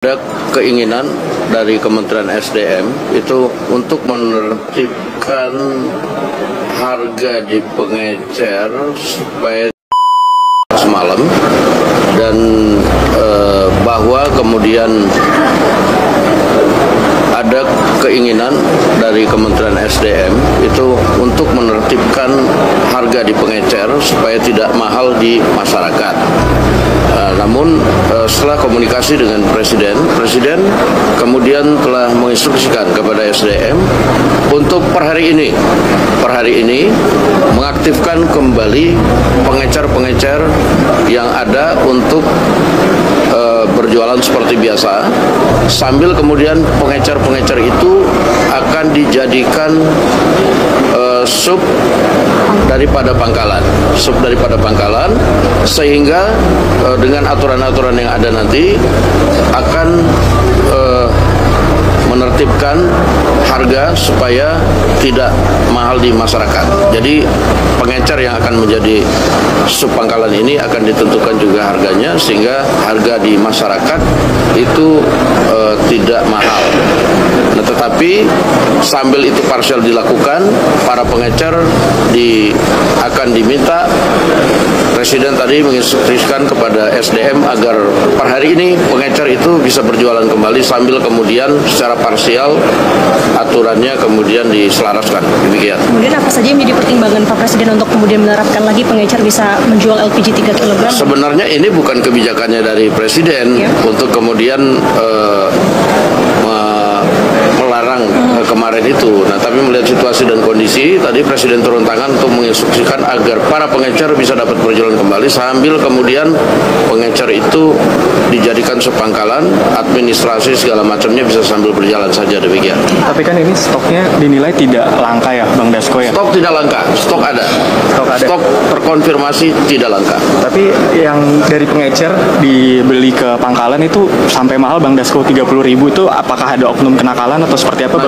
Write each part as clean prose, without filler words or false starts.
Ada keinginan dari Kementerian SDM itu untuk menertibkan harga di pengecer supaya semalam dan bahwa kemudian ada keinginan dari Kementerian SDM itu untuk menertibkan harga di pengecer supaya tidak mahal di masyarakat. Namun setelah komunikasi dengan Presiden kemudian telah menginstruksikan kepada SDM untuk per hari ini mengaktifkan kembali pengecer-pengecer yang ada untuk berjualan seperti biasa, sambil kemudian pengecer-pengecer itu akan dijadikan sub daripada pangkalan, sehingga dengan aturan-aturan yang ada nanti akan menertibkan harga supaya tidak mahal di masyarakat. Jadi pengecer yang akan menjadi sub pangkalan ini akan ditentukan juga harganya sehingga harga di masyarakat itu tidak mahal. Nah, tetapi sambil itu parsial dilakukan, para pengecer akan diminta, Presiden tadi menginstruksikan kepada SDM agar per hari ini pengecer itu bisa berjualan kembali sambil kemudian secara parsial aturannya kemudian diselaraskan. Demikian. Kemudian apa saja yang menjadi pertimbangan Pak Presiden untuk kemudian menerapkan lagi pengecer bisa menjual LPG 3 kg? Sebenarnya ini bukan kebijakannya dari Presiden untuk kemudian melarang kemarin itu. Nah, tapi melihat situasi dan kondisi, tadi Presiden turun tangan untuk menginstruksikan agar para pengecer bisa dapat berjualan kembali sambil kemudian pengecer itu dijadikan sepangkalan, administrasi segala macamnya bisa sambil berjalan saja, demikian. Tapi kan ini stoknya dinilai tidak langka ya, Bang Dasko ya? Stok tidak langka, stok ada. Stok terkonfirmasi tidak langka. Tapi yang dari pengecer dibeli ke pangkalan itu sampai mahal, Bang Dasko, 30.000 itu apakah ada oknum kenakalan atau seperti apa?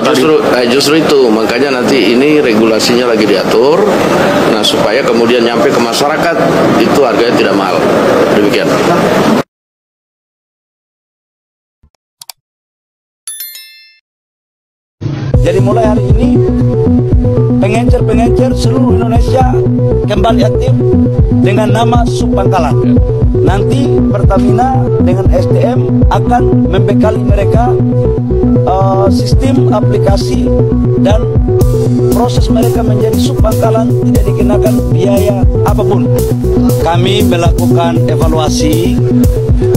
Justru itu, makanya nanti ini regulasinya lagi diatur, nah supaya kemudian nyampe ke masyarakat itu harganya tidak mahal. Demikian. Jadi mulai hari ini pengecer-pengecer seluruh Indonesia kembali aktif dengan nama Subpangkalan. Nanti Pertamina dengan SDM akan membekali mereka sistem aplikasi dan proses mereka menjadi subpangkalan tidak dikenakan biaya apapun. Kami melakukan evaluasi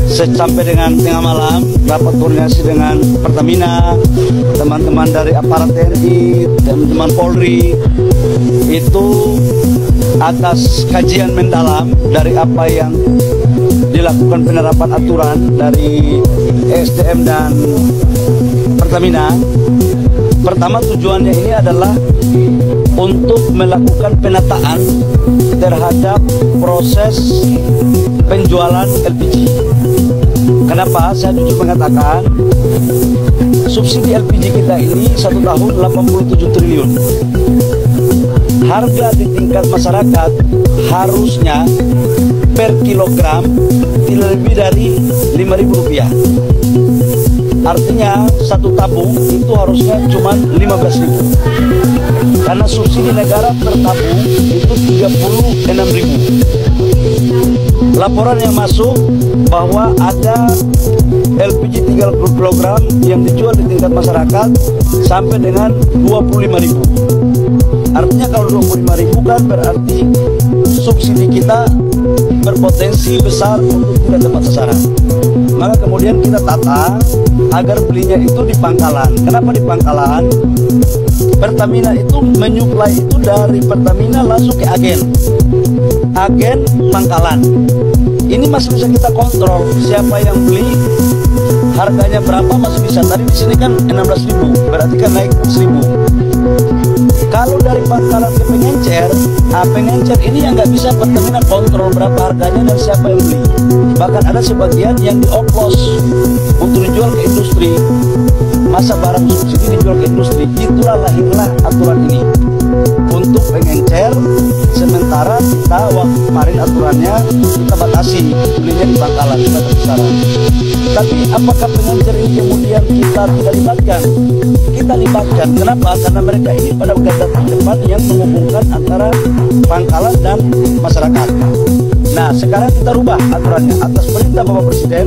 sampai dengan tengah malam, rapat koordinasi dengan Pertamina, teman-teman dari aparat TNI, teman-teman Polri, itu atas kajian mendalam dari apa yang dilakukan penerapan aturan dari SDM dan Pertamina. Pertama, tujuannya ini adalah untuk melakukan penataan terhadap proses penjualan LPG. Kenapa? Saya jujur mengatakan subsidi LPG kita ini 1 tahun 87 triliun. Harga di tingkat masyarakat harusnya per kilogram tidak lebih dari Rp5.000. Artinya satu tabung itu harusnya cuma 15.000. Karena subsidi negara per tabung itu 36.000. Laporan yang masuk bahwa ada LPG 3 kg yang dijual di tingkat masyarakat sampai dengan 25.000. Artinya kalau 25.000 kan berarti subsidi kita berpotensi besar untuk tidak tepat sasaran. Maka kemudian kita tata agar belinya itu di pangkalan. Kenapa di pangkalan? Pertamina itu menyuplai itu dari Pertamina langsung ke agen pangkalan. Ini masih bisa kita kontrol siapa yang beli, harganya berapa masih bisa. Tadi di sini kan 16.000, berarti kan naik 1.000. Kalau dari pangkalan ke pengecer, pengecer ini yang nggak bisa Pertamina kontrol berapa harganya dan siapa yang beli. Bahkan ada sebagian yang dioplos untuk dijual ke industri. Masa barang subsidi dijual ke industri? Itulah lahirlah aturan ini. untuk pengencer, sementara kita waktu kemarin aturannya kita batasi belinya di pangkalan di batas besaran. Tapi apakah pengencer ini kemudian kita tidak libatkan? Kita libatkan. Kenapa? Karena mereka ini pada garda terdepan yang menghubungkan antara pangkalan dan masyarakat. Nah, sekarang kita rubah aturannya atas perintah Bapak Presiden.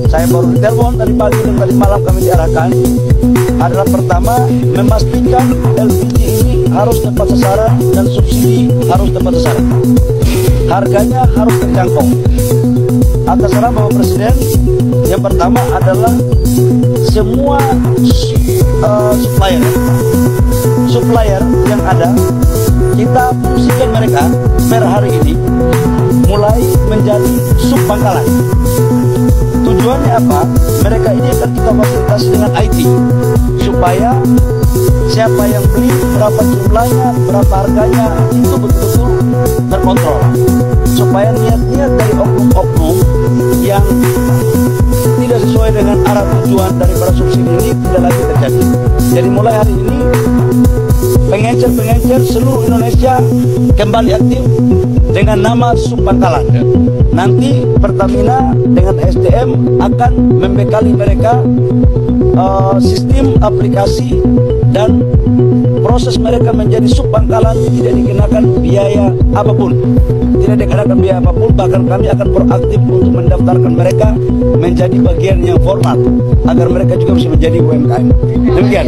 Saya baru ditelepon tadi pagi dan tadi malam kami diarahkan adalah pertama memastikan LPG ini harus tepat sasaran dan subsidi harus tepat sasaran. Harganya harus terjangkau. Atas arahan Bapak Presiden, yang pertama adalah semua supplier yang ada kita fungsikan mereka per hari ini mulai menjadi sub pangkalan. Tujuannya apa? Mereka ini akan kita fasilitasi dengan IT supaya siapa yang beli, berapa jumlahnya, berapa harganya itu betul-betul terkontrol. Supaya niat-niat dari oknum-oknum yang tidak sesuai dengan arah tujuan daripada subsidi ini tidak lagi terjadi. Jadi mulai hari ini pengencer-pengencer seluruh Indonesia kembali aktif dengan nama Subpangkalan. Nanti Pertamina dengan SDM akan membekali mereka sistem aplikasi dan proses mereka menjadi Subpangkalan tidak dikenakan biaya apapun. Tidak dikenakan biaya apapun, bahkan kami akan proaktif untuk mendaftarkan mereka menjadi bagian yang formal agar mereka juga bisa menjadi UMKM. Demikian.